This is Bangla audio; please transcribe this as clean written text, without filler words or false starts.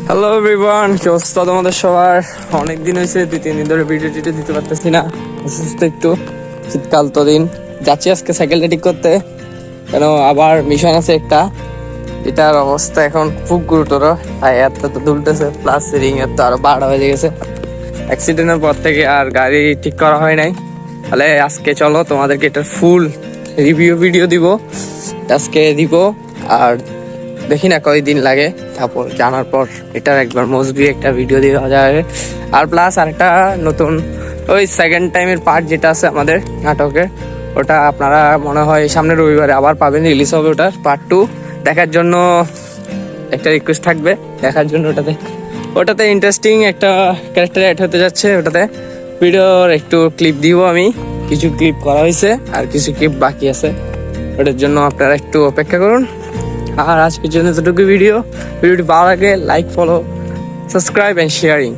হ্যালো এভরিওয়ান, কি অবস্থা তোমাদের সবার? অনেকদিন হয়েছে, 2-3 দিন ধরে ভিডিও টিডিও দিতে পারতেছি না। অসুস্থ একটু, শীতকাল তো দিন যাচ্ছি আজকে সাইকেলটা ঠিক করতে, কেন আবার মিশন আছে একটা। এটার অবস্থা এখন খুব গুরুতর, টায়ারটা তো দুলতেছে, প্লাস রিং এর তো আরো 12 হয়ে গেছে। অ্যাক্সিডেন্টের পর থেকে আর গাড়ি ঠিক করা হয় নাই। তাহলে আজকে চলো তোমাদেরকে এটার ফুল রিভিউ ভিডিও দিব, আজকে দিব। আর দেখি না কয়দিন লাগে, তারপর জানার পর এটার একবার মজবি একটা ভিডিও দেওয়া যাবে। আর প্লাস আরেকটা নতুন ওই সেকেন্ড টাইমের পার্ট যেটা আছে আমাদের নাটকের, ওটা আপনারা মনে হয় সামনের রবিবারে আবার পাবেন, রিলিজ হবে ওটার পার্ট 2। দেখার জন্য একটা রিকোয়েস্ট থাকবে, দেখার জন্য। ওটাতে ইন্টারেস্টিং একটা ক্যারেক্টার অ্যাড হতে যাচ্ছে। ওটাতে ভিডিওর একটু ক্লিপ দিব আমি, কিছু ক্লিপ করা হয়েছে আর কিছু ক্লিপ বাকি আছে। ওটার জন্য আপনারা একটু অপেক্ষা করুন। আর আজকের জন্য এতটুকু ভিডিওটি ভালো লাগে like, follow, subscribe and sharing.